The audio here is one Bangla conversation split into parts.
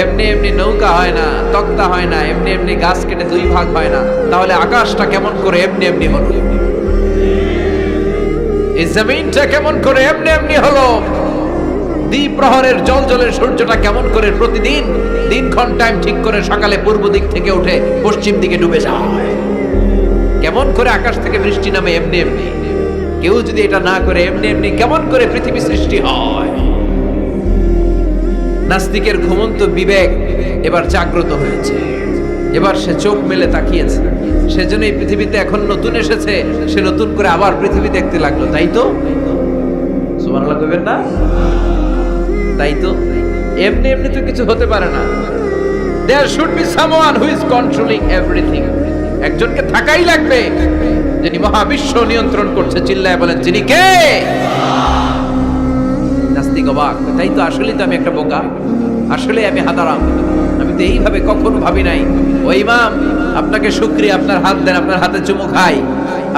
এমনি এমনি নৌকা হয় না, তক্তা হয় না, এমনি এমনি গাছ কেটে দুই ভাগ হয় না। তাহলে আকাশটা কেমন করে এমনি এমনি হলো? এই জমিনটা কেমন করে এমনি এমনি হলো? দ্বীপ প্রহরের জলের সূর্যটা কেমন করে প্রতিদিন দিনক্ষণ টাইম ঠিক করে সকালে পূর্ব দিক থেকে উঠে পশ্চিম দিকে ডুবে যায়? কেমন করে আকাশ থেকে বৃষ্টি নামে এমনি এমনি? কেউ যদি এটা না করে এমনি এমনি কেমন করে পৃথিবী সৃষ্টি হয়? নাস্তিকের ঘুমন্ত বিবেক এবার জাগ্রত হয়েছে, এবার সে চোখ মেলে তাকিয়েছে। সেজন্য এই পৃথিবীতে এখন নতুন এসেছে, সে নতুন করে আবার পৃথিবী দেখতে লাগলো। তাই তো সুবহানাল্লাহ কইবেন না? তাই তো এমনি এমনি তো কিছু হতে পারে না। There should be someone who is controlling everything. একজনকে থাকাই লাগবে যিনি মহাবিশ্ব নিয়ন্ত্রণ করছে। চিল্লায় বলেন, যিনি কে? নাস্তিক অবাক, তাই তো, আসলেই তো আমি একটা বোকা, আসলে আমি হাদারাম, আমি তো এইভাবে কখনো ভাবি নাই। ও ইমাম, আপনাকে শুকরিয়া, আপনার হাত দেন, আপনার হাতে চুমু খাই,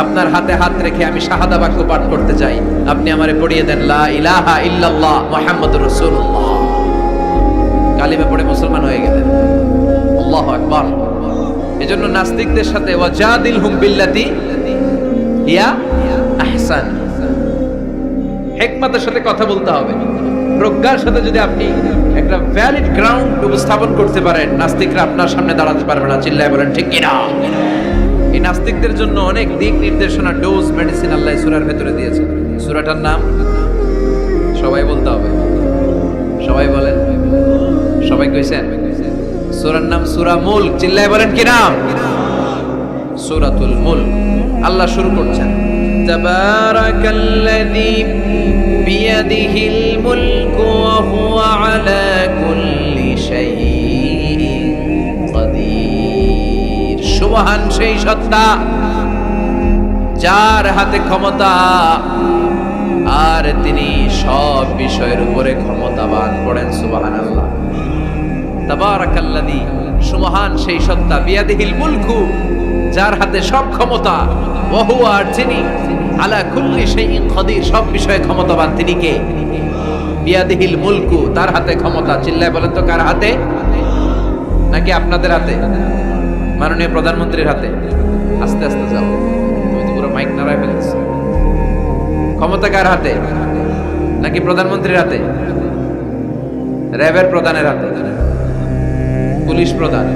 আপনার হাতে হাত রেখে আমি শাহাদা বাক্য পাঠ করতে চাই, আপনি আমারে পড়িয়ে দেন লা ইলাহা ইল্লাল্লাহ মুহাম্মাদুর রাসূলুল্লাহ। কালিমা পড়ে মুসলমান হয়ে গেলেন। আল্লাহু আকবার। এজন্য নাস্তিকদের সাথে ওয়াজাদিলহুম বিল্লাতি হিয়া আহসান, হিকমতের সাথে কথা বলতে হবে। প্রজ্ঞার সাথে যদি আপনি একটা ভ্যালিড গ্রাউন্ড উপস্থাপন করতে পারেন, নাস্তিকরা আপনার সামনে দাঁড়াতে পারবে না। চিল্লায় বলেন ঠিক কিনা? এই নাস্তিকদের জন্য অনেক দিক নির্দেশনা, ডোজ, মেডিসিন আল্লাহ সূরার ভেতরে দিয়েছে। সূরাটার নাম সবাই বলতে হবে। সবাই বলেন, সবাই কইছেন? সূরার নাম সূরা মুলক। চিল্লায় বলেন কি নাম? সূরাতুল মুলক। আল্লাহ শুরু করছেন, তাবারাকাল্লাযী বিয়াদিহিল মুলকু ওয়া হুয়া আলা কুল্লি শাইইন কাদির। সুবহান সেই সত্তা যার হাতে ক্ষমতা আর তিনি সব বিষয়ের উপরে ক্ষমতাবান। পড়েন সুবহানাল্লাহ। তাবারাকাল্লাযী, সুবহান সেই সত্তা, বিয়াদিহিল মুলকু, যার হাতে সব ক্ষমতা, ওয়া হুয়া, আর যিনি আলা কুল্লি শাইইন কাদির, সব বিষয়ে ক্ষমতাবান। তিনি কে? বিয়াদিহিল মুলকু, তার হাতে ক্ষমতা। চিল্লায় বলেন তো কার হাতে? নাকি আপনাদের হাতে? মাননীয় প্রধানমন্ত্রীর হাতে? আস্তে আস্তে যাও, তুমি তো পুরো মাইক নাড়ায় ফেলেছো। ক্ষমতা কার হাতে? নাকি প্রধানমন্ত্রীর হাতে? র্যাবের প্রধানের হাতে? পুলিশ প্রধান?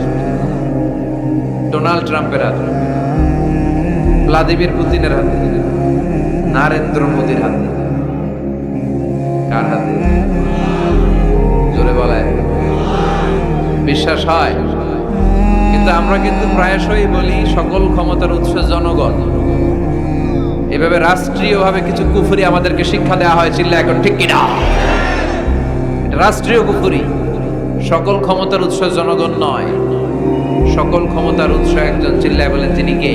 ডোনাল্ড ট্রাম্পের হাতে? ভ্লাদিমির পুতিনের হাতে? নরেন্দ্র মোদীর হাতে? কার হাতে? জোরে বলায় বিশ্বাস হয়? কিন্তু আমরা কিন্তু প্রায়শই বলি সকল ক্ষমতার উৎস জনগণ। এভাবে রাষ্ট্রীয়ভাবে কিছু কুফরি আমাদেরকে শিক্ষা দেওয়া হয়। চিল্লা এখন ঠিক কিনা? এটা রাষ্ট্রীয় কুফরি। সকল ক্ষমতার উৎস জনগণ নয়, সকল ক্ষমতার উৎস একজন। চিল্লায় বলেন তিনি কে?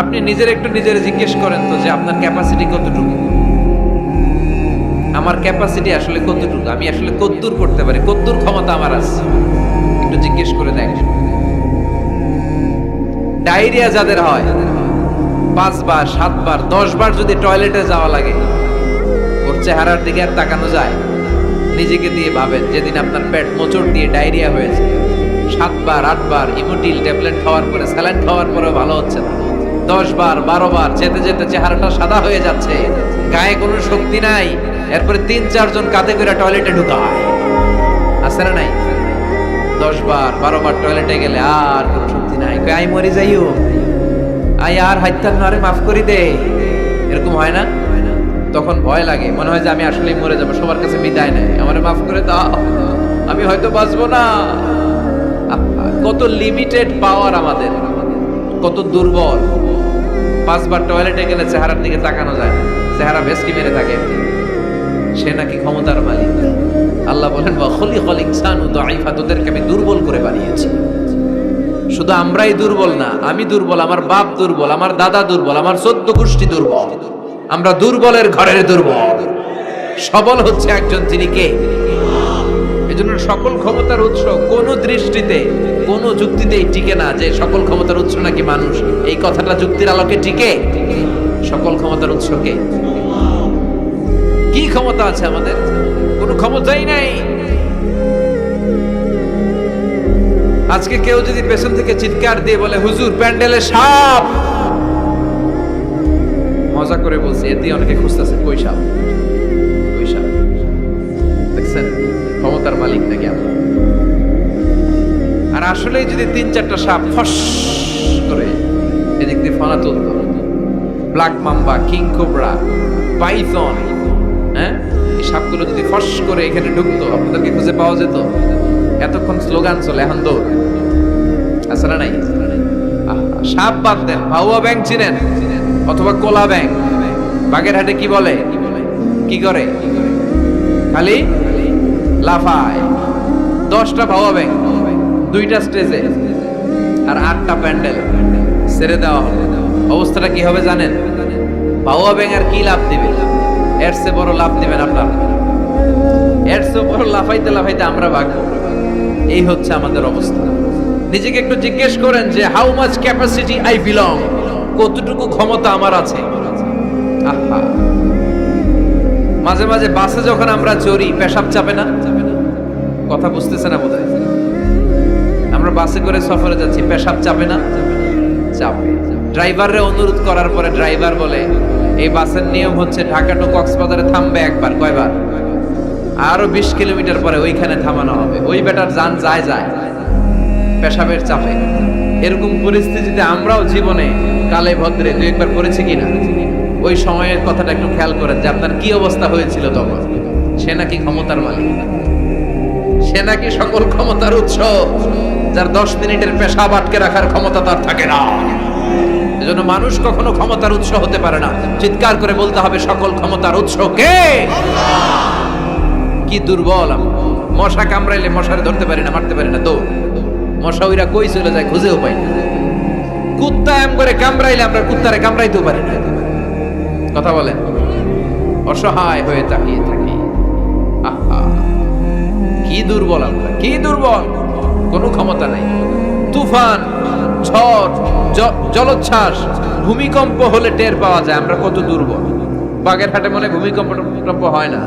আপনি নিজের একটু নিজের জিজ্ঞেস করেন তো যে আপনার ক্যাপাসিটি কতটুকু? আমার ক্যাপাসিটি আসলে কতটুকু? আমি আসলে কতদূর করতে পারি? কতদূর ক্ষমতা আমার আছে? একটু জিজ্ঞেস করে দেখেন। ডায়রিয়া যাদের হয়, 5 বার 7 বার 10 বার যদি টয়লেটে যাওয়া লাগে, ওর চেহারার দিকে আর তাকানো যায়? নিজেকে দিয়ে ভাবেন, যেদিন আপনার পেট মোচড় দিয়ে ডায়রিয়া হয়েছে, 7 বার 8 বার ইমোটিল ট্যাবলেট খাওয়ার পরে, স্যালাইন খাওয়ার পরেও ভালো হচ্ছে না, 10 বার 12 বার যেতে যেতে চেহারাটা সাদা হয়ে যাচ্ছে, গায়ে কোনো শক্তি নাই, এরপরে 3-4 জন কাঁধে করে টয়লেটে ঢুকায়। আছে না নাই? 10 বার 12 বার টয়লেটে গেলে আর কোনো শক্তি নাই, আই মরে যাইও, আই আর হাইতার নারে মাফ করি দে, এরকম হয় না? তখন ভয় লাগে, মনে হয় যে আমি আসলেই মরে যাবো, সবার কাছে বিদায় নেয়, আমারে মাফ করে দাও, আমি হয়তো বাঁচবো না। কত লিমিটেড পাওয়ার আমাদের, কত দুর্বল। 5 বার টয়লেটে গেলে চেহারার দিকে তাকানো যায় না, চেহারা ভেস্কি মেরে থাকে। সে নাকি ক্ষমতার মালিক। আল্লাহ বলেন ওয়া খুলিকাল ইনসানু দাঈফা, তোদেরকে আমি দুর্বল করে বানিয়েছি। শুধু আমরাই দুর্বল না, আমি দুর্বল, আমার বাপ দুর্বল, আমার দাদা দুর্বল, আমার 14 গোষ্ঠী দুর্বল। আমরা দুর্বলের ঘরের দুর্বল। সবল হচ্ছে একজন, তিনি কে? এজন্য সকল ক্ষমতার উৎস কোন দৃষ্টিতে, কোন যুক্তিতেই টিকে না যে সকল ক্ষমতার উৎস নাকি মানুষ। এই কথাটা যুক্তির আলোকে টিকে? সকল ক্ষমতার উৎস কে? কি ক্ষমতা আছে আমাদের? কোনো ক্ষমতাই নাই। আজকে কেউ যদি পেছন থেকে চিৎকার দিয়ে বলে হুজুর প্যান্ডেলে সাপ, মজা করে বলছি, এর দিয়ে অনেকে খুঁজতেছে কই সাপ, কই সাপ। দেখছেন ক্ষমতার মালিক নাকি আমরা। আর আসলেই যদি 3-4টা সাপ ফস করে এদিক দিয়ে ফানা তুলত, black mamba, king cobra, python, হ্যাঁ, এই সাপগুলো যদি ফস করে এখানে ঢুকতো, আপনাদেরকে খুঁজে পাওয়া যেত? এতক্ষণ স্লোগান চলে, এখন দৌড়। আসলে নাই সাপ বাদ দেন, ভাউয়া ব্যাং চিনেন অথবা কোলা ব্যাং? বাগেরহাটে কি বলে, কি করে? খালি লাফায়। 10টা ভাউয়া ব্যাং, 2টা স্টেজে আর 8টা প্যান্ডেল ছেড়ে দেওয়া হবে। অবস্থাটা কি হবে জানেন? ভাউয়া ব্যাং আর কি লাভ দিবে? এর চেয়ে বড় লাভ দিবেন আপনারা। এর চেয়ে বড় লাফাইতে লাফাইতে আমরা ভাগবো। এই হচ্ছে আমাদের অবস্থা। নিজেকে একটু জিজ্ঞেস করেন যে how much capacity I belong, কতটুকু ক্ষমতা আমার আছে। আহা, মাঝে মাঝে বাসে যখন আমরা চড়ি পেশাব চাপে না? কথা বুঝতেছে না বোধহয়। আমরা বাসে করে সফরে যাচ্ছি, পেশাব চাপে না? চাপে। ড্রাইভাররে অনুরোধ করার পরে ড্রাইভার বলে এই বাসের নিয়ম হচ্ছে ঢাকা টু কক্সবাজারে থামবে একবার। কয়বার? আরো 20 কিলোমিটার পরে ওইখানে থামানো হবে। ওই বেটার যান যায় যায় পেশাবের চাপে। এরকম পরিস্থিতিতে আমরাও জীবনে কালে ভদ্রে 2-1বার পড়েছি কিনা? ওই সময়ের কথাটা একটু খেয়াল করেন যে আপনার কি অবস্থা হয়েছিল তখন। সে নাকি ক্ষমতার মালিক, সে নাকি সকল ক্ষমতার উৎস, যার 10 মিনিটের পেশাব আটকে রাখার ক্ষমতা তার থাকে না। এজন্য মানুষ কখনো ক্ষমতার উৎস হতে পারে না। চিৎকার করে বলতে হবে সকল ক্ষমতার উৎস কে? কি দুর্বল! মশা কামড়াইলে মশারে ধরতে পারি না, মারতে পারি না, দৌড়। মশা ওইরা কই চলে যায় খুঁজেও পাই না। কুত্তা এম করে কামড়াইলে আমরা কুত্তারে কামড়াইতেও পারি না। কথা বলেন, অসহায় হয়ে তাকিয়ে থাকি। আহা, কি দুর্বল আমরা, কি দুর্বল! কোনো ক্ষমতা নাই। তুফান, ঝড়, জলোচ্ছ্বাস, ভূমিকম্প হলে টের পাওয়া যায় আমরা কত দুর্বল। বাগেরহাটে মনে ভূমিকম্প হয় না?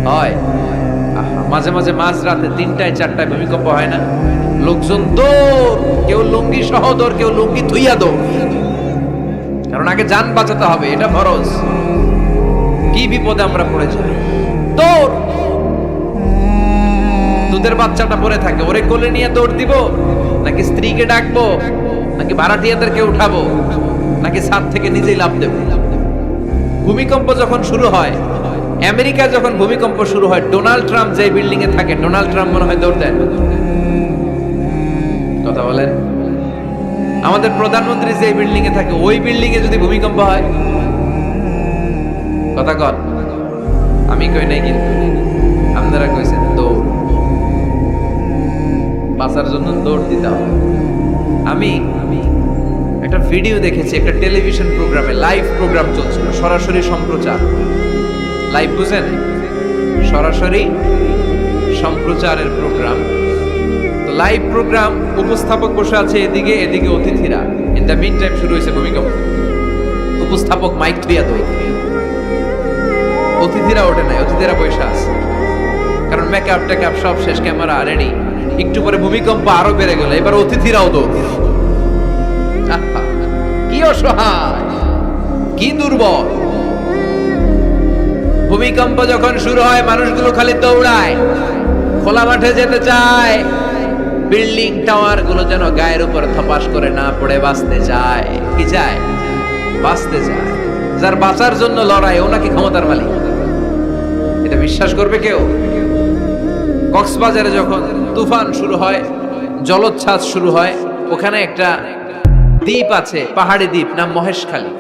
হয়। মাঝে মাঝে মাঝরাতে 3টায় 4টায় ভূমিকম্প হয় না? লোকজন দৌড়, কেউ লুঙ্গি সহ দৌড়, কেউ লুঙ্গি ধুইয়া দৌড়। কারণ আগে জান বাঁচাতে হবে, এটা ফরজ। কি বিপদে আমরা পড়ে যাই, দৌড়। দুধের বাচ্চাটা পড়ে থাকে, ওরে কোলে নিয়ে দৌড় দিব, নাকি স্ত্রীকে ডাকবো, নাকি ভাড়াটিয়াদেরকে উঠাবো, নাকি ছাদ থেকে নিজেই লাফ দেব? ভূমিকম্প যখন শুরু হয়, আমেরিকায় যখন ভূমিকম্প শুরু হয়, ডোনাল্ড ট্রাম্প যে বিল্ডিং এ থাকে, ডোনাল্ড ট্রাম্প মনে হয় দৌড় দেন। কথা বলেন, আমাদের প্রধানমন্ত্রী যে বিল্ডিং এ থাকে, ওই বিল্ডিং এ যদি ভূমিকম্প হয়, কথা কন। আমি কই নাই, কিন্তু আপনারা কইছেন দৌড়। বাঁচার জন্য দৌড় দিতে হবে। আমি একটা ভিডিও দেখেছি, একটা টেলিভিশন প্রোগ্রামে, লাইভ প্রোগ্রাম চলছিল, সরাসরি সম্প্রচার। লাইভ বুঝেন? সরাসরি সম্প্রচারের প্রোগ্রাম। তো লাইভ প্রোগ্রাম, উপস্থাপক বসে আছে এদিকে, এদিকে অতিথিরা। ইন দ্য মিন টাইম শুরু হয়েছে ভূমিকম্প। উপস্থাপক মাইক থুইয়া দেয়, অতিথিরা ওঠে নাই, অতিথিরা বসে আছে, কারণ মেকআপ টেকআপ সব শেষ, ক্যামেরা রেডি। একটু পরে ভূমিকম্প আরো বেড়ে গেল, এবার অতিথিরাও দৌড়। কি অসহায়, কি দুর্বল! ভূমিকম্প যখন শুরু হয়, মানুষগুলো খালি দৌড়ায়, খোলা মাঠে যেতে চায়। বিল্ডিং টাওয়ার গুলো যেন গায়ের উপর থপাস করে না পড়ে বাঁচতে চায়। কি চায়? বাঁচতে চায়। যার বাঁচার জন্য লড়াই, ও নাকি ক্ষমতার মালিক। এটা বিশ্বাস করবে কেউ? কক্সবাজারে যখন তুফান শুরু হয়, জলোচ্ছ্বাস শুরু হয়, ওখানে একটা দ্বীপ আছে, পাহাড়ি দ্বীপ, নাম মহেশখালী।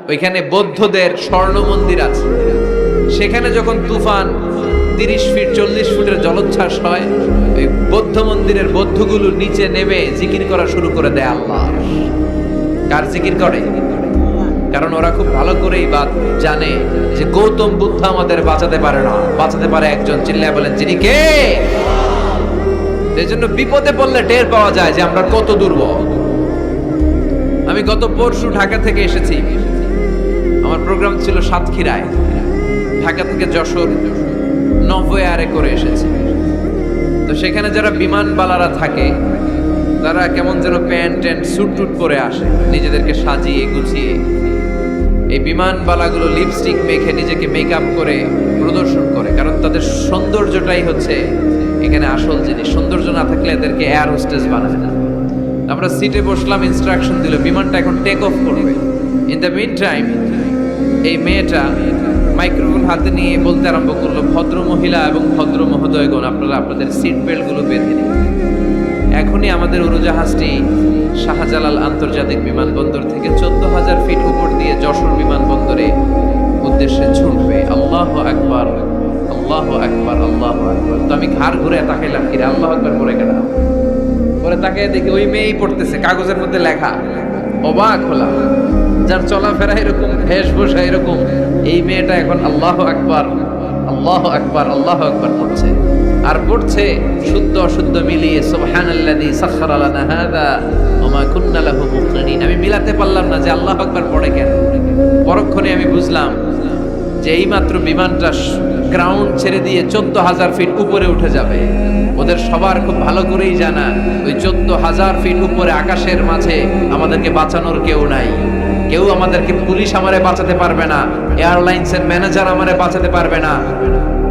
ওইখানে বৌদ্ধদের স্বর্ণ মন্দির আছে। সেখানে যখন তুফান 30 ফিট 40 ফুটের জলোচ্ছ্বাস হয়, ওই বৌদ্ধ মন্দিরের বৌদ্ধগুলো নিচে নেমে জিকির করা শুরু করে দেয় আল্লাহ। কার জিকির করে? কারণ ওরা খুব ভালো করেই জানে যে গৌতম বুদ্ধ আমাদের বাঁচাতে পারে না, বাঁচাতে পারে একজন। চিল্লায় বলেন, যিনি কে? এই জন্য বিপদে পড়লে টের পাওয়া যায় যে আমরা কত দুর্বল। আমি গত পরশু ঢাকা থেকে এসেছি, আমার প্রোগ্রাম ছিল সাতক্ষীরায়। ঢাকা থেকে যশোর নভো এয়ারে করে এসেছি। তো সেখানে যারা বিমানবালারা থাকে, তারা কেমন যেন প্যান্ট ট্যান্ট স্যুট টুট পরে আসে, নিজেদেরকে সাজিয়ে গুছিয়ে। এই বিমানবালাগুলো লিপস্টিক মেখে নিজেকে মেকআপ করে প্রদর্শন করে, কারণ তাদের সৌন্দর্যটাই হচ্ছে এখানে আসল জিনিস। সৌন্দর্য না থাকলে এদেরকে এয়ার হোস্টেস বানায় না। আমরা সিটে বসলাম, ইনস্ট্রাকশন দিল বিমানটা এখন টেক অফ করবে। ইন দ্য মিন টাইম এই মেয়েটা মাইক্রোফোন হাতে নিয়ে বলতে আরম্ভ করলো, ভদ্র মহিলা এবং ভদ্র মহোদয়গণ, আপনারা আপনাদের সিট বেল্টগুলো বেঁধে নিন। এখনই আমাদের উড়োজাহাজটি শাহজালাল আন্তর্জাতিক বিমানবন্দর থেকে 14,000 ফিট উপর দিয়ে যশোর বিমানবন্দরে উদ্দেশ্যে ছুটবে। আল্লাহু আকবার, আল্লাহু আকবার, আল্লাহু আকবার। তো আমি ঘাড় ঘুরে তাকাইলাম, কিরে আল্লাহু আকবার পরে কেন? পরে তাকিয়ে দেখি ওই মেয়েই পড়তেছে, কাগজের মধ্যে লেখা। অবাক হলাম, যার চলাফেরা এরকম, বেশভূষা এরকম, এই মেয়েটা এখন আল্লাহু আকবার, আল্লাহু আকবার, আল্লাহু আকবার পড়ছে। আর পড়ছে শুদ্ধ অশুদ্ধ মিলিয়ে, সুবহানাল্লাযী সাখখারা লানা হাযা ওয়া মা কুন্না লাহু মুকরিনিন। আমি মিলাতে পারলাম না যে আল্লাহু আকবার পড়ে কেন। পরক্ষণে আমি বুঝলাম যে এইমাত্র বিমানটা গ্রাউন্ড ছেড়ে দিয়ে 14,000 ফিট উপরে উঠে যাবে। ওদের সবার খুব ভালো করেই জানা, ওই 14,000 ফিট উপরে আকাশের মাঝে আমাদেরকে বাঁচানোর কেউ নাই। কেউ আমাদেরকে, পুলিশ আমারে বাঁচাতে পারবে না, এয়ারলাইন্সের ম্যানেজার আমারে বাঁচাতে পারবে না,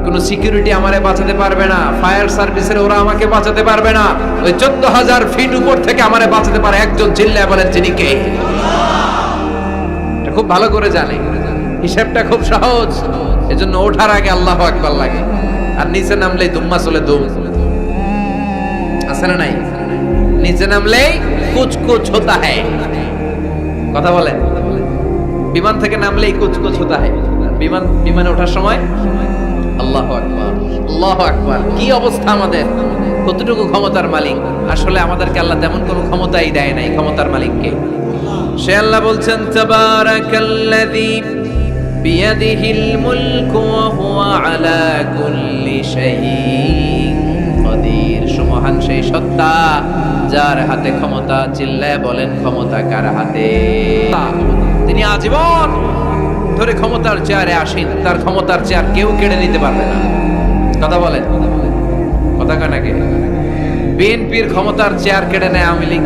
কোন সিকিউরিটি আমারে বাঁচাতে পারবে না, ফায়ার সার্ভিসের ওরা আমাকে বাঁচাতে পারবে না। ওই 14,000 ফিট উপর থেকে আমারে বাঁচাতে পারে একজন, চিল্লায় বলেন যিনি কে? এটা খুব ভালো করে জানে, হিসাবটা খুব সহজ। এজন্য ওঠার আগে আল্লাহু আকবার লাগে, আর নিচে নামলেই দুম্মা চলে দুম। আছে না নাই? নিচে নামলেই কুছ কুছ হোতা হ্যায়। কথা বলেন, বিমান থেকে নামলেই কুছ কুছ হোতা হ্যায়। বিমানে ওঠার সময় আল্লাহু আকবার, আল্লাহু আকবার। কি অবস্থা আমাদের, কতটুকু ক্ষমতার মালিক। আসলে আমাদেরকে আল্লাহ তেমন কোনো ক্ষমতাই দেয় নাই, ক্ষমতার মালিককে। সে আল্লাহ বলছেন, তাবারাকাল্লাযী বিয়াদিহিল মুলকু ওয়া হুয়া আলা কুল্লি শাইইন কাদির। সুমহান সেই সত্তা যার হাতে ক্ষমতা। চিল্লায় বলেন ক্ষমতা কার হাতে? তিনি আজীবন ধরে ক্ষমতার চেয়ারে আসীন, তার ক্ষমতার চেয়ার কেউ কেড়ে নিতে পারবে না। কথা বলেন, কথা কয় নাকি? বিএনপির ক্ষমতার চেয়ার কেড়ে নেয় আওয়ামী লীগ,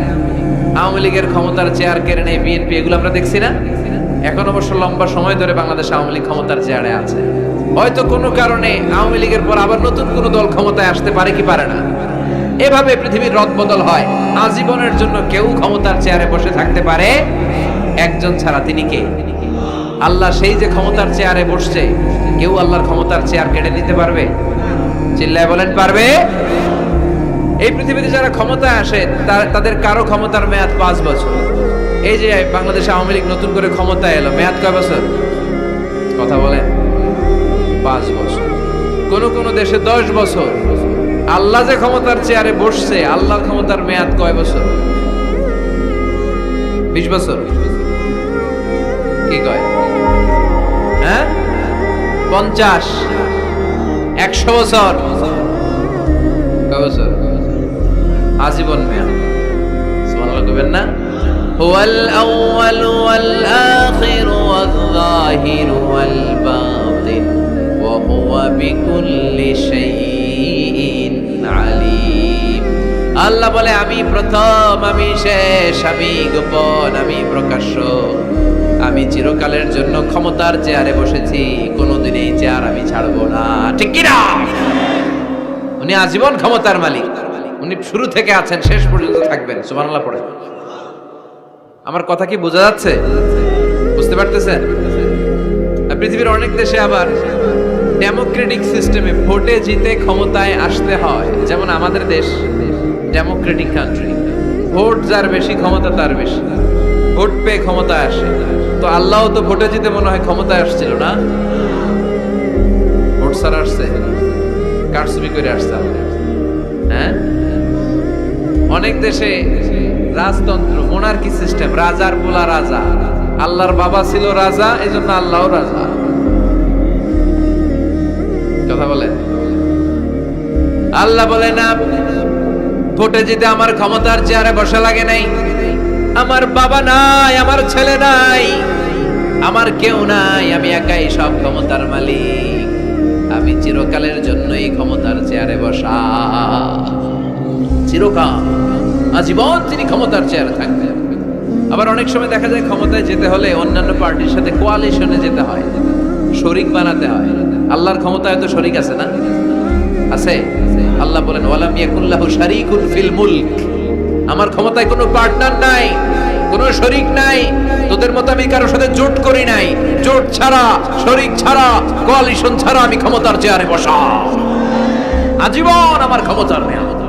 আওয়ামী লীগের ক্ষমতার চেয়ার কেড়ে নেয় বিএনপি। এগুলো আমরা দেখছি না? এখন অবশ্য লম্বা সময় ধরে বাংলাদেশ আওয়ামী লীগ ক্ষমতার চেয়ারে আছে। হয়তো কোনো কারণে আওয়ামী লীগের পর আবার নতুন কোনো দল ক্ষমতায় আসতে পারে কি পারে না। এভাবে পৃথিবীর রদবদল হয়। আজীবনের জন্য কেউ ক্ষমতার চেয়ারে বসে থাকতে পারে একজন ছাড়া। তিনি কে? আল্লাহ। সেই যে ক্ষমতার চেয়ারে বসছে, কেউ আল্লাহর ক্ষমতার চেয়ার কেড়ে নিতে পারবে? চিল্লায় বলেন পারবে? এই পৃথিবীতে যারা ক্ষমতায় আসে তাদের কারো ক্ষমতার মেয়াদ 5 বছর। এই যে বাংলাদেশ আওয়ামী লীগ নতুন করে ক্ষমতায় এলো, মেয়াদ কয় বছর? কথা বলেন, 5 বছর। কোন কোন দেশে 10 বছর। আল্লাহ যে ক্ষমতার চেয়ারে বসছে, আল্লাহর ক্ষমতার মেয়াদ কয় বছর? 20 বছর। কি কয়? হ্যাঁ, 50, 100 বছর। কয় বছর? আজীবন মেয়াদ। সুবহানাল্লাহ কইবেন না? হুয়াল আউয়াল ওয়াল আখির ওয়াল যাহির ওয়াল বাতিন ওয়া হুয়া বিকুল্লি শাইইন আলীম। আল্লাহ বলে, আমি প্রথম, আমি শেষ, আমি গোপন, আমি প্রকাশ্য। আমি চিরকালের জন্য ক্ষমতার চেয়ারে বসেছি, কোনোদিন এই চেয়ার আমি ছাড়বো না। ঠিক কি না? উনি আজীবন ক্ষমতার মালিক। উনি শুরু থেকে আছেন, শেষ পর্যন্ত থাকবেন। সুবহানাল্লাহ পড়ে। আমার কথা কি বোঝা যাচ্ছে? বুঝতে পারতেছেন? পৃথিবীর অনেক দেশে আবার ডেমোক্রেটিক সিস্টেমে ভোটে জিতে ক্ষমতায় আসতে হয়। যেমন আমাদের দেশ ডেমোক্রেটিক কান্ট্রি, ভোট যার বেশি ক্ষমতা তার বেশি, ভোট পেয়ে ক্ষমতায় আসে। তো আল্লাহ তো ভোটে জিতে মনে হয় ক্ষমতায় আসছিল না, ভোট ছাড়া আসছে, কারচুপি করে আসছে। হ্যাঁ, অনেক দেশে রাজতন্ত্র, মোনার্কি সিস্টেম, রাজার পোলা রাজা। আল্লাহর বাবা ছিল রাজা, এই জন্য আল্লাহও রাজা। কথা বলে, আল্লাহ বলে না, ভোটে জিতে আমার ক্ষমতার চেয়ারে বসা লাগে নাই। আমার বাবা নাই, আমার ছেলে নাই, আমার কেউ নাই, আমি একাই সব ক্ষমতার মালিক। আমি চিরকালের জন্য এই ক্ষমতার চেয়ারে বসা, চিরকাল। আজীবন তিনি ক্ষমতার চেয়ারে থাকবেন। আবার অনেক সময় দেখা যায় ক্ষমতায় যেতে হলে অন্যান্য পার্টির সাথে কোয়ালিশনে যেতে হয়, শরিক বানাতে হয়। আল্লাহর ক্ষমতায় তো শরিক আছে না? আছে। আল্লাহ বলেন ওয়ালাম ইয়াকুল্লাহু শারীকুন ফিল মুলক, আমার ক্ষমতায় কোনো পার্টনার নাই, কোনো শরিক নাই। তোদের মতো আমি কারোর সাথে জোট করি নাই। জোট ছাড়া, শরিক ছাড়া, কোয়ালিশন ছাড়া আমি ক্ষমতার চেয়ারে বসা। আজীবন আমার ক্ষমতার মেয়াদ,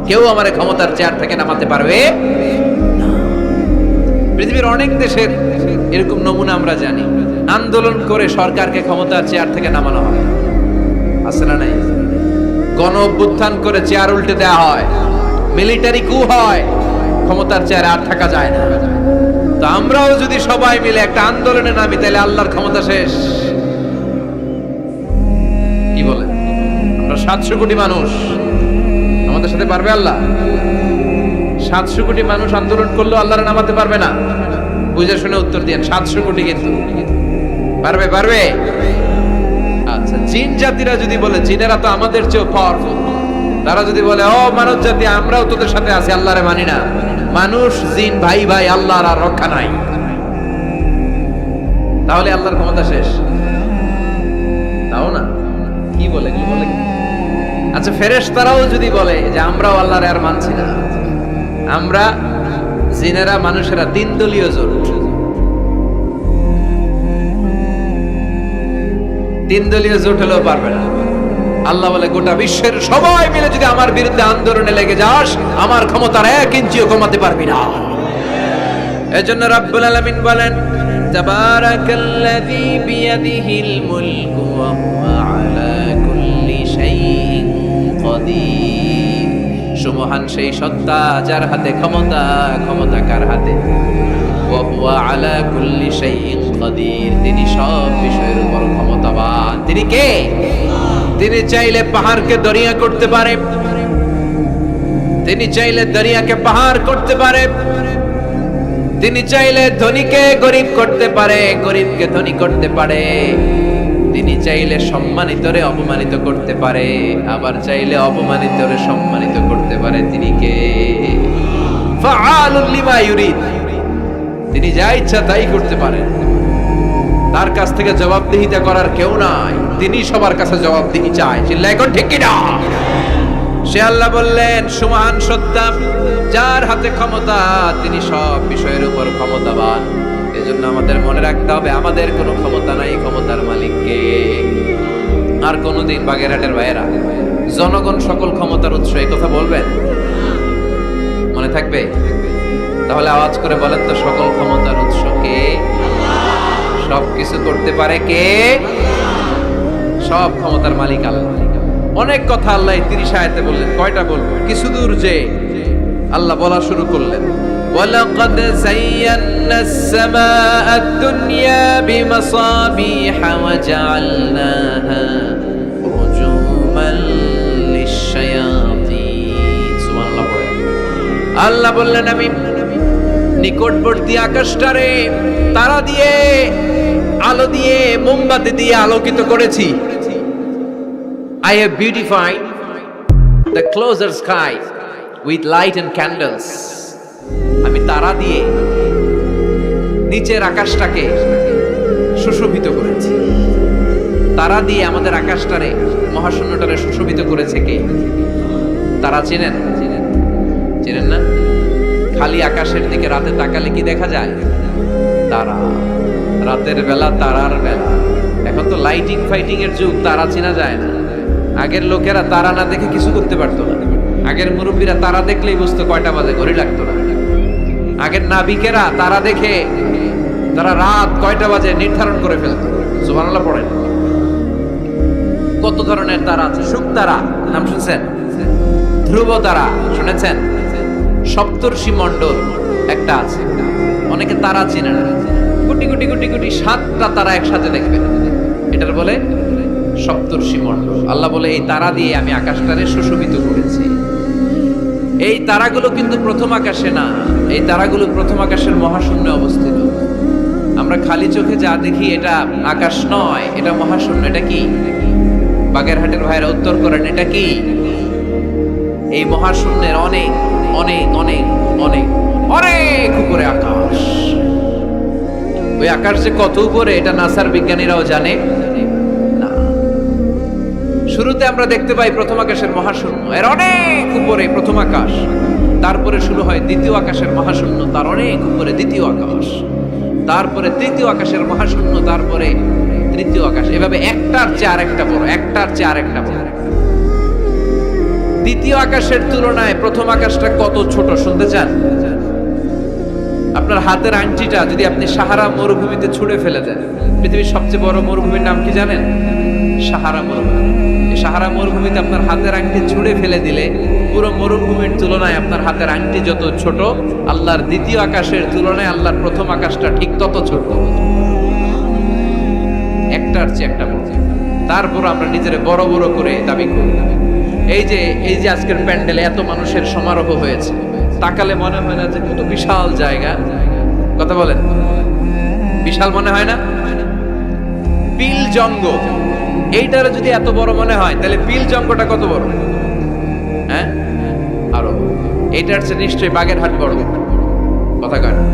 কেউ আমার ক্ষমতার চেয়ার থেকে নামাতে পারবে না। পৃথিবীর অনেক দেশের এরকম নমুনা আমরা জানি। আন্দোলন করে সরকারকে ক্ষমতার চেয়ার থেকে নামানো হয়, আছে না নাই? গণ অভ্যুত্থান করে চেয়ার উল্টে দেওয়া হয়, মিলিটারি কু হয়, ক্ষমতার চেয়ারে আর থাকা যায় না। তো আমরাও যদি সবাই মিলে একটা আন্দোলনে নামি, তাহলে আল্লাহর ক্ষমতা শেষ। কি বলে? আমরা 700 কোটি মানুষ, আমাদের সাথে পারবে আল্লাহ? 700 কোটি মানুষ আন্দোলন করলেও আল্লাহর নামাতে পারবে না? বুঝে শুনে উত্তর দিয়েন। 700 কোটি কিন্তু পারবে? পারবে? আচ্ছা, জিন জাতিরা যদি বলে, জিনেরা তো আমাদের চেয়েও পাওয়ারফুল, তারা যদি বলে ও মানব জাতি আমরাও তোদের সাথে আছি, আল্লাহরে মানি না, মানুষ জিন ভাই ভাই, আল্লাহর আর রক্ষা নাই, তাহলে আল্লাহর ক্ষমতা শেষ? তাও না। কি বলে? কি বলে? আচ্ছা, ফেরেশতারাও যদি বলে যে আমরাও আল্লাহরে আর মানছি না, আমরা জিনেরা মানুষেরা 3 দলীয় জোট, 3 দলীয় জোট হলেও পারবে না। আল্লাহ বলে গোটা বিশ্বের সবাই মিলে যদি আমার বিরুদ্ধে আন্দোলনে লেগে যাস, আমার ক্ষমতার 1 ইঞ্চিও কমাতে পারবি না। এজন্য রাব্বুল আলামিন বলেন তাবারাকাল্লাযী বিয়াদিহিল মুলকু ওয়া হুয়া আলা কুল্লি শাইইন কাদির। সুবহান সেই সত্তা যার হাতে ক্ষমতা, ক্ষমতা কার হাতে? ওয়া হুয়া আলা কুল্লি শাইইন কাদির, তিনি সব বিষয়ের উপর ক্ষমতাবান। তিনি কে? তিনি চাইলে পাহাড়কে দরিয়া করতে পারে, তিনি চাইলে দরিয়াকে পাহাড় করতে পারে, তিনি চাইলে ধনীকে গরিব করতে পারে, গরিবকে ধনী করতে পারে, তিনি চাইলে সম্মানিতরে অপমানিত করতে পারে, আবার চাইলে অপমানিতরে সম্মানিত করতে পারে। তিনি কে? ফাআলুল লিমা ইউরিদ, তিনি যা ইচ্ছা তাই করতে পারেন। তার কাছ থেকে জবাবদিহিতা করার কেউ নাই, তিনি সবার কাছে জবাবদিহি চায়। চিল্লায় কোন ঠিক কিনা? সে আল্লাহ বললেন সুমহান সত্তা যার হাতে ক্ষমতা, তিনি সব বিষয়ের উপর ক্ষমতাবান। এজন্য আমাদের মনে রাখতে হবে আমাদের কোনো ক্ষমতা নাই, ক্ষমতার মালিক কে। আর কোনদিন বাগেরহাটের ভাইয়েরা জনগণ সকল ক্ষমতার উৎস, এই কথা বলবেন? মনে থাকবে? তাহলে আওয়াজ করে বলেন তো, সকল ক্ষমতার উৎস কে? সব কিছু করতে পারে কে? সব ক্ষমতার মালিক আল্লাহ। অনেক কথা আল্লাহ 30 আয়াতে বললেন। কয়টা বলবো? কিছু দূর যে আল্লাহ বলা শুরু করলেন ওয়ালাকাদ যায়্যানাস সামাআদ দুনিয়া বিমাসাবিহা ওয়া জাআলনাহা রুজুমান লিশ-শায়াতিন। সুবহানাল্লাহ পড়েন। আল্লাহ বললেন আমি নিকটবর্তী আকাশটারে তারা দিয়ে, আলো দিয়ে, মোমবাতি দিয়ে আলোকিত করেছি। I have beautified the closer sky with light and candles. আমি তারা দিয়ে নিচের আকাশটাকে সুশোভিত করেছি। তারা দিয়ে আমাদের আকাশটারে, মহাশূন্যটারে সুশোভিত করেছে কে? তারা চেনেন? চেনেন না? খালি আকাশের দিকে রাতে তাকালে কি দেখা যায়? তারা। রাতের বেলা তারার বেলা। এখন তো লাইটিং ফাইটিং এর যুগ, তারা চেনা যায় না। আগের লোকেরা তারা না দেখে কিছু করতে পারতো না। আগের মুরব্বীরা তারা দেখলেই বুঝতো কয়টা বাজে, ঘড়ি লাগতো না। আগের নাবিকেরা তারা দেখে তারা রাত কয়টা বাজে নির্ধারণ করে ফেলতো। সুবহানাল্লাহ পড়েন। কত ধরনের তারা আছে। শুক তারা নাম শুনছেন? ধ্রুব তারা শুনেছেন? সপ্তর্ষি মণ্ডল একটা আছে, অনেকে তারা চেনে না। কোটি কোটি কোটি কোটি 7টা তারা একসাথে দেখবেন, এটার বলে সপ্তর্ষি মণ্ডল। আল্লাহ বলে এই তারা দিয়ে আমি আকাশটারে সুশোভিত করেছি। এই তারাগুলো কিন্তু প্রথম আকাশে না, এই তারাগুলো প্রথম আকাশের মহাশূন্যে অবস্থিত। আমরা খালি চোখে যা দেখি এটা আকাশ নয়, এটা মহাশূন্য। এটা কি? বাগেরহাটের ভাইরা উত্তর করেন, এটা কি? এই মহাশূন্যের অনেক অনেক অনেক অনেক অনেক উপরে আকাশ। ওই আকাশ যে কত উপরে এটা নাসার বিজ্ঞানীরাও জানে না। শুরুতে আমরা দেখতে পাই প্রথম আকাশের মহাশূন্য, এর অনেক উপরে প্রথম আকাশ, তারপরে শুরু হয় দ্বিতীয় আকাশের মহাশূন্য, তার অনেক উপরে দ্বিতীয় আকাশ, তারপরে তৃতীয় আকাশের মহাশূন্য, তারপরে তৃতীয় আকাশ, এভাবে একটার চেয়ে আরেকটা বড়, একটার চেয়ে আরেকটা বড়। দ্বিতীয় আকাশের তুলনায় প্রথম আকাশটা কত ছোট শুনতে চান? আপনার হাতের আংটিটা যদি আপনি সাহারা মরুভূমিতে ছুঁড়ে ফেলে দেন, পৃথিবীর সবচেয়ে বড় মরুভূমির নাম কি জানেন? সাহারা মরুভূমি। এই সাহারা মরুভূমিতে আপনার হাতের আংটি ছুঁড়ে ফেলে দিলে পুরো মরুভূমির তুলনায় আপনার হাতের আংটি যত ছোট, আল্লাহর দ্বিতীয় আকাশের তুলনায় আল্লাহর প্রথম আকাশটা ঠিক তত ছোট, একটার চেয়ে একটা বড়। তারপর আমরা নিজের বড় বড় করে দাবি করি। এই যে আজকের প্যান্ডেলে এত মানুষের সমারোহ হয়েছে, তাকালে মনে হয় না যে কত বিশাল জায়গা? কথা বলেন, বিশাল মনে হয় না? পিল জঙ্গ এইটার যদি এত বড় মনে হয়, তাহলে পিল জঙ্গটা কত বড়? হ্যাঁ, আরো এইটার চেয়ে নিশ্চয়ই বাগেরহাট বড়। কথা কয় না?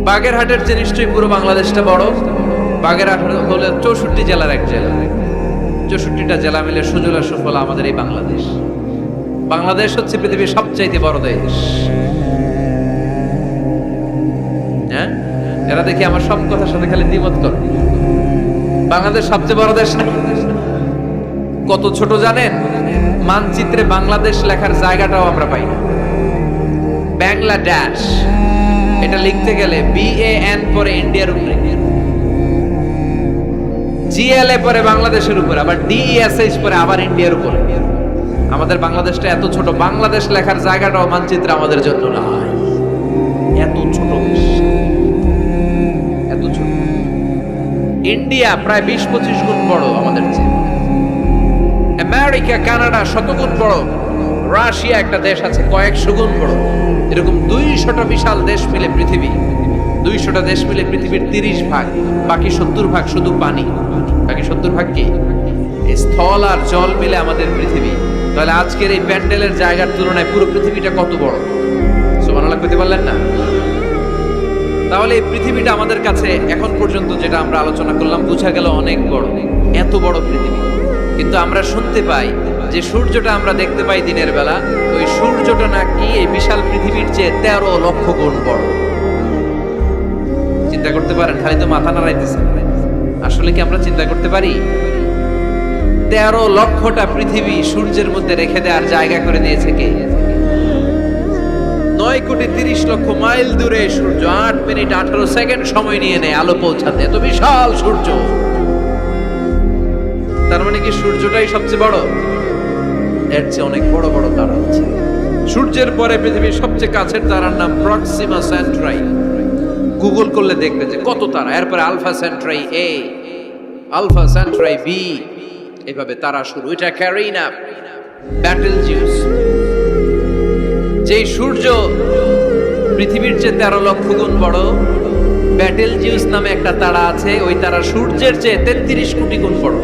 বাগেরহাটের চেয়ে নিশ্চয়ই পুরো বাংলাদেশটা বড়। বাগেরহাট হলো 64 জেলার এক জেলা। 64টা জেলা মিলে সুজলা সুফলা আমাদের এই বাংলাদেশ। বাংলাদেশ হচ্ছে পৃথিবীর সবচাইতে বড় দেশ। হ্যাঁ, এরা দেখি আমার সব কথার সাথে খালি দ্বিমত করে। বাংলাদেশ সবচেয়ে বড় দেশ না? কত ছোট জানেন? মানচিত্রে বাংলাদেশ লেখার জায়গাটাও আমরা পাই না। বাংলাদেশ এটা লিখতে গেলে BAN পরে ইন্ডিয়ার উপরে, GLA পরে বাংলাদেশের উপরে, আবার DESH পরে আবার ইন্ডিয়ার উপরে। আমাদের বাংলাদেশটা এত ছোট, বাংলাদেশ লেখার জায়গাটাও মানচিত্রে আমাদের জন্য নাই। এত ছোট দেশ, এত ছোট। ইন্ডিয়া প্রায় 20-25 গুণ বড় আমাদের চেয়ে। আমেরিকা, কানাডা শতগুণ বড়। রাশিয়া একটা দেশ আছে কয়েকশো গুণ বড়। এরকম 200টা বিশাল দেশ মিলে পৃথিবী, 200টা দেশ মিলে পৃথিবীর 30 ভাগ, বাকি 70 ভাগ শুধু পানি। বাকি 70 ভাগ কি? স্থল আর জল মিলে আমাদের পৃথিবী। তাহলে আজকের এই প্যান্ডেলের জায়গার তুলনায় পুরো পৃথিবীটা কত বড়? সুবহানাল্লাহ কইতে পারলেন না? তাহলে এই পৃথিবীটা আমাদের কাছে এখন পর্যন্ত যেটা আমরা আলোচনা করলাম বোঝা গেল অনেক বড়, এত বড় পৃথিবী। কিন্তু আমরা শুনতে পাই যে সূর্যটা আমরা দেখতে পাই দিনের বেলা, ওই সূর্যটা নাকি এই বিশাল পৃথিবীর চেয়ে 13 লক্ষ গুণ বড়। চিন্তা করতে পারেন? খালি তো মাথা নাড়াইতেছে। আসলে কি আমরা চিন্তা করতে পারি? 13 লক্ষটা পৃথিবী সূর্যের মধ্যে রেখে দেওয়ার জায়গা করে দিয়েছে কে? 9,30,00,000 মাইল দূরে সূর্য 8 মিনিট 18 সেকেন্ড সময় নিয়ে নেয় আলো পৌঁছাতে। এত বিশাল সূর্য। তার মানে কি সূর্যটাই সবচেয়ে বড়? এর চেয়ে অনেক বড় বড় তারা আছে। সূর্যের পরে পৃথিবীর সবচেয়ে কাছের তারার নাম প্রক্সিমা সেন্ট্রাই। গুগল করলে দেখবে যে কত তারা। এরপরে Alpha Centauri A, Alpha Centauri B, এভাবে তারা শুরু। এটা ক্যারিনা, ব্যাটেলজিউস। যেই সূর্য পৃথিবীর চেয়ে 13 লক্ষ গুণ বড়, ব্যাটেলজিউস নামে একটা তারা আছে, ওই তারা সূর্যের চেয়ে 33 কোটি গুণ বড়।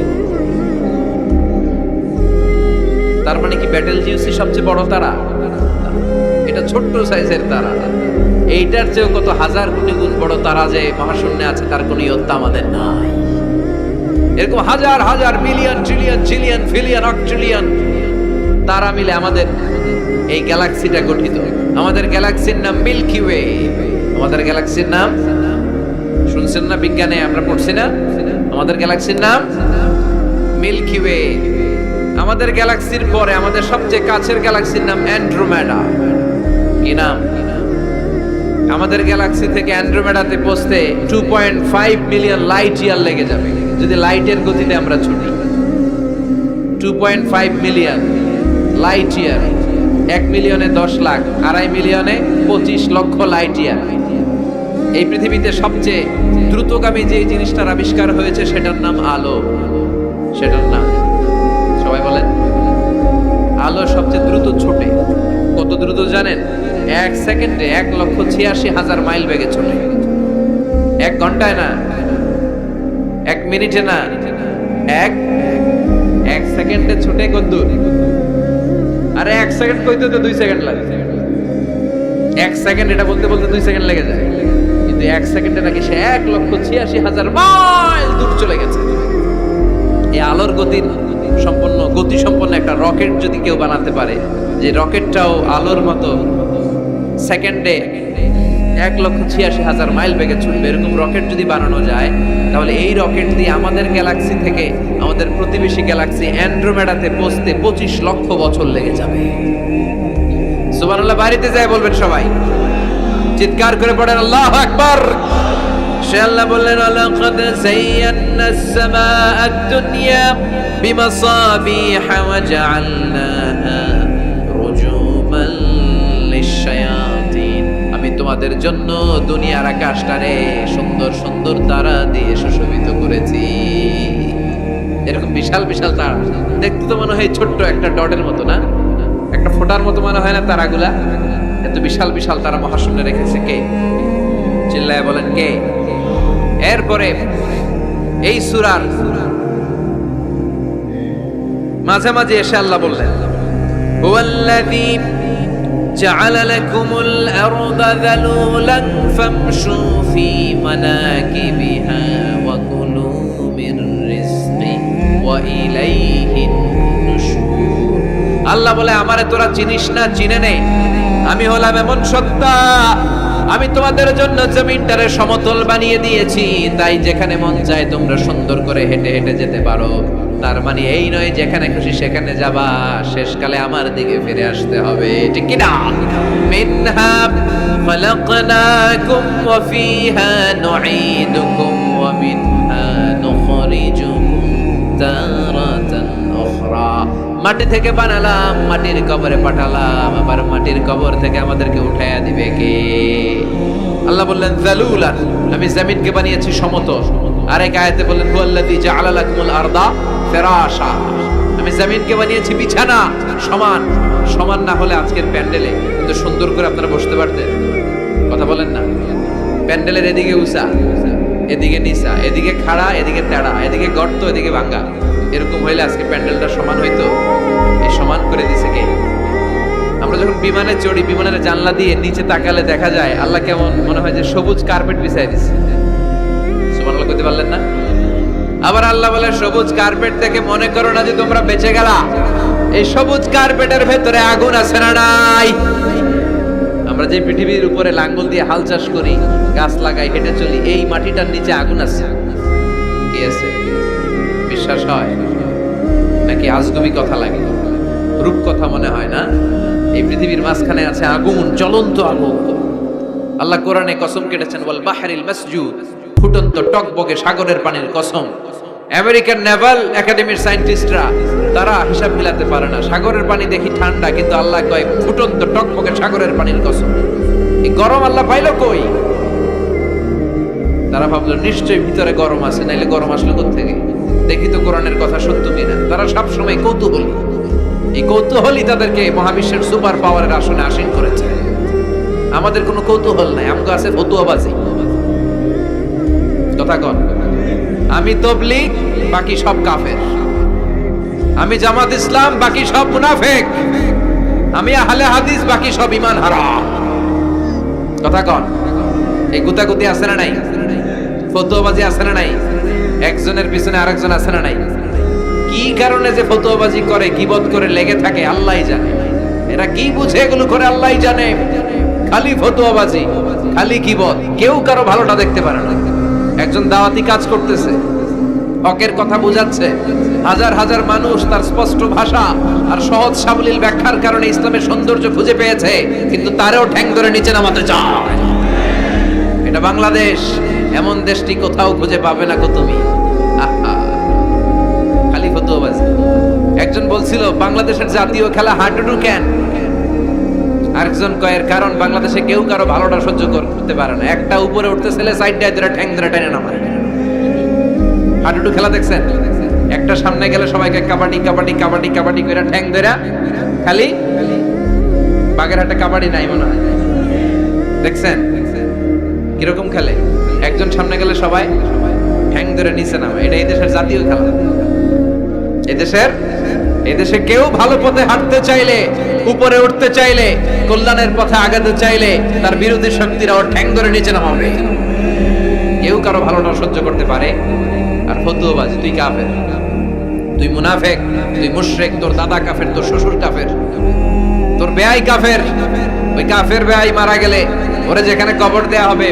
তার মানে কি ব্যাটেলজিউসই সবচেয়ে বড় তারা? এটা ছোট্ট সাইজের তারা। এইটার চেয়েও কত হাজার কোটি গুণ বড় তারা যে মহাশূন্যে আছে, তার কোনো ইয়ত্তা আমাদের নাই। এরকম হাজার হাজার million trillion zillion pillion octillion তারা মিলে আমাদের এই গ্যালাক্সিটা গঠিত। আমাদের গ্যালাক্সির নাম মিল্কি ওয়ে। আমাদের গ্যালাক্সির নাম শুনছেন না? বিজ্ঞানে আমরা পড়ছি না? আমাদের গ্যালাক্সির নাম মিল্কি ওয়ে। আমাদের গ্যালাক্সির পরে আমাদের সবচেয়ে কাছের গ্যালাক্সির নাম অ্যান্ড্রোমেডা। কি নাম? আমাদের গ্যালাক্সি থেকে অ্যান্ড্রোমেডাতে পৌঁছতে 2.5 মিলিয়ন লাইট ইয়ার লেগে যাবে যদি লাইটের গতিতে আমরা ছুটি। 2.5 মিলিয়ন লাইট ইয়ার। 1 মিলিয়নে 10 লাখ, 2.5 মিলিয়নে 25 লক্ষ লাইট ইয়ার। এই পৃথিবীতে সবচেয়ে দ্রুতগামী যে জিনিসটার আবিষ্কার হয়েছে সেটার নাম আলো। সেটার নাম সবাই বলেন। আলো সবচেয়ে দ্রুত ছোটে। কত দ্রুত জানেন? 1 সেকেন্ডে 1,86,000 মাইল বেগে ছোটে। 1 ঘন্টায় না, 1 মিনিটে না, এক সেকেন্ডে ছোটে কত দূর? আরে 1 সেকেন্ড কইতে তো 2 সেকেন্ড লাগে। 1 সেকেন্ড এটা বলতে বলতে 2 সেকেন্ড লেগে যায়, কিন্তু 1 সেকেন্ডে নাকি সে 1,86,000 মাইল দূর চলে গেছে। এই আলোর গতি সম্পন্ন একটা রকেট যদি কেউ বানাতে পারে, যে রকেটটাও আলোর মতো সেকেন্ডে 1,86,000 মাইল বেগে ছুটবে, এরকম রকেট যদি বানানো যায়, তাহলে এই রকেট দিয়ে আমাদের গ্যালাক্সি থেকে আমাদের প্রতিবেশী গ্যালাক্সি অ্যান্ড্রোমেডাতে পৌঁছতে 25 লক্ষ বছর লেগে যাবে। সুবহানাল্লাহ বাড়িতে যায় বলবেন সবাই, চিৎকার করে পড়েন আল্লাহু আকবার। সে আল্লাহ বললেন লাকাদ যায়্যানাস সামাআদ দুনিয়া বিমাসাবিহা ওয়া জাআলনাহা রুজুমান লিশ-শায়াতিন। আমি তোমাদের জন্য দুনিয়ার আকাশটারে সুন্দর সুন্দর তারা দিয়ে সুশোভিত করেছি। এরকম বিশাল বিশাল তারা দেখতে তো মনে হয় ছোট্ট একটা ডটের মতো, না একটা ফোঁটার মতো মনে হয় না তারাগুলা? এত বিশাল বিশাল তারা মহাশূন্যে রেখেছে কে? চিল্লায় বলেন কে? এরপরে এই সূরার মাঝে মাঝে এসে আল্লাহ বললেন হুয়াল্লাযী জাআলা লাকুমুল আরদা যালুলান ফামশু ফী মানাকিবিহা ওয়া কুলু মির রিজকি ওয়া ইলাইহিন নুশুর। আল্লাহ বলে আমারে তোরা চিনিস না, চিনে নে, আমি হলাম এমন সত্তা, আমি তোমাদের জন্য জমিনটারে সমতল বানিয়ে দিয়েছি, তাই যেখানে মন চায় তোমরা সুন্দর করে হেঁটে হেঁটে যেতে পারো। তার মানে এই নয় যেখানে খুশি সেখানে যাবা, শেষকালে আমার দিকে ফিরে আসতে হবে, ঠিক কি না? মিনহা খালাকনাকুম ওয়া ফিহা নুঈদুকুম ওয়া মিনহা নুখরিজুকুম তারাতান উখরা। মাটি থেকে বানালাম, মাটির কবরে পাঠালাম, আবার মাটির কবর থেকে আমাদেরকে উঠাইয়া দিবে কে? আল্লাহ বললেন যালুলান, আমি জমিনকে বানিয়েছি সমতল। আরেক আয়াতে বললেন হুয়াল্লাযী জাআলা লাকুমুল আরদা ফিরাশা, আমি জমিনকে বানিয়েছি বিছানা। সমান সমান না হলে আজকের প্যান্ডেলে কিন্তু সুন্দর করে আপনারা বসতে পারতেন। কথা বলেন না? প্যান্ডেলের এদিকে উঁচা, এদিকে নিচা, এদিকে খাড়া, এদিকে তেড়া, এদিকে গর্ত, এদিকে ভাঙ্গা, এরকম হইলে আজকে প্যান্ডেলটা সমান হইতো? এই সমান করে দিছে কে? আমরা যখন বিমানে চড়ি, বিমানের জানলা দিয়ে নিচে তাকালে দেখা যায় আল্লাহ কেমন মনে হয় যে সবুজ কার্পেট বিছাই দিছে। সুবহানাল্লাহ কইতে পারলেন না? আবার আল্লাহ বলে সবুজ কার্পেট থেকে মনে করো না যে তোমরা বেঁচে গেলা, এই সবুজ কার্পেটের ভেতরে আগুন আছে না নাই? আমরা যে পৃথিবীর উপরে লাঙ্গল দিয়ে হাল চাষ করি, গাছ লাগাই, হেঁটে চলি, এই মাটিটার নিচে আগুন আছে। কি আছে? বিশ্বাস হয় নাকি আজগুবি কথা লাগে? রূপ কথা মনে হয় না? এই পৃথিবীর মাঝখানে আছে আগুন, জ্বলন্ত আগুন। আল্লাহ কোরআনে কসম কেটেছেন ওয়াল বাহরিল মাসজুদ, ফুটন্ত টকবকে সাগরের পানির কসম। আমেরিকান নেভাল একাডেমির সায়েন্টিস্টরা তারা হিসাব মিলাতে পারে না, সাগরের পানি দেখি ঠান্ডা, কিন্তু আল্লাহ কয় ফুটন্ত টকবকে সাগরের পানির কসম। এই গরম আল্লাহ পাইলো কই? তারা ভাবলো নিশ্চয়ই ভিতরে গরম আছে, নাইলে গরম আসলো কোত্থেকে? দেখি তো কোরআনের কথা সত্য কিনা। তারা সবসময় কৌতূহলী, এই কৌতূহলই তাদেরকে মহাবিশ্বের সুপার পাওয়ারের আসনে আসীন করেছে। আমাদের কোনো কৌতূহল নাই, আমগো আছে ফতুয়াবাজি। কথা কন, আমি তবলিগ, বাকি সব কাফের। আমি জামাত ইসলাম, বাকি সব মুনাফিক। আমি আহলে হাদিস, বাকি সব ঈমান হারা। কথা কন, এই গুতাগুতি আছে না নাই? ফতুয়াবাজি আছে না নাই? একজনের পিছনে আরেকজন আছে না নাই? কি কারণে যে ফতুয়াবাজি করে, গীবত করে লেগে থাকে আল্লাহই জানে। এরা কি বুঝে এগুলো করে আল্লাহই জানে। খালি ফতুয়াবাজি, খালি গীবত, কেউ কারো ভালোটা দেখতে পারে না। একজন দাওয়াতি কাজ করতেছে, হকের কথা বোঝাচ্ছে, হাজার হাজার মানুষ তার স্পষ্ট ভাষা আর সহজ সাবলীল ব্যাখ্যার কারণে ইসলামের সৌন্দর্য খুঁজে পেয়েছে, কিন্তু তারেও ঠ্যাং ধরে নিচে নামাতে চায়। এটা বাংলাদেশ, এমন দেশটি কোথাও খুঁজে পাবে না গো তুমি। খালি ফতুয়াবাজি। একজন বলছিল বাংলাদেশের জাতীয় খেলা হাডুডু কেন? আরেকজন কয়ের কারণ বাংলাদেশে কেউ কারো ভালোটা সহ্য করতে পারে না। একটা উপরে উঠতে ছেলে সাইডটায় ধরে ঠ্যাং ধরে টেনে নামায়। হাডুডু খেলা দেখছেন? একটা সামনে গেলে সবাইকে কাবাডি কাবাডি কাবাডি কাবাডি করে ঠ্যাং ধরে, খালি বাগেরহাটে কাবাডি নাই মনে হয়, দেখছেন কিরকম খেলে? একজন সামনে গেলে সবাই ঠ্যাং ধরে নিচে নামে। এটা এই দেশের জাতীয় খেলা। এদেশে কেউ ভালো পথে হাঁটতে চাইলে উপরে উঠতে চাইলে, কল্যাণের পথে আগাতে চাইলে তার বিরোধী শক্তিরা ওর ঠ্যাং ধরে নিচে নামাবে। কেউ কারো ভালোটা সহ্য করতে পারে? আর ফতুয়াবাজ, তুই কাফের, তুই মুনাফেক, তুই মুশরিক, তোর দাদা কাফের, তোর শ্বশুর কাফের, তোর বেয়াই কাফের। ওই কাফের বেয়াই মারা গেলে ওরে যেখানে কবর দেয়া হবে,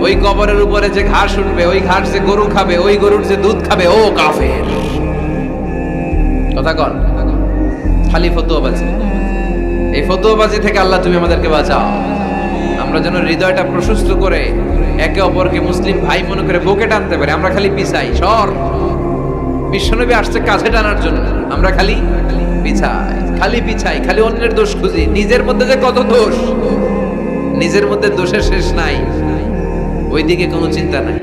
ওই কবরের উপরে যে ঘাস উঠবে, ওই ঘাস যে গরু খাবে, ওই গরুর যে দুধ খাবে, ও কাফের। কথা কন, খালি ফতুয়াবাজি। এই ফতুয়াবাজি থেকে আল্লাহ তুমি আমাদেরকে বাঁচাও। আমরা যেন হৃদয়টা প্রশস্ত করে একে অপরকে মুসলিম ভাই মনে করে বুকে টানতে পারি। আমরা খালি পিছাই, সর। বিশ্বনবী আসছে কাছে টানার জন্য, আমরা খালি পিছাই, খালি অন্যের দোষ খুঁজি। নিজের মধ্যে যে কত দোষ, নিজের মধ্যে দোষের শেষ নাই, ওইদিকে কোনো চিন্তা নাই।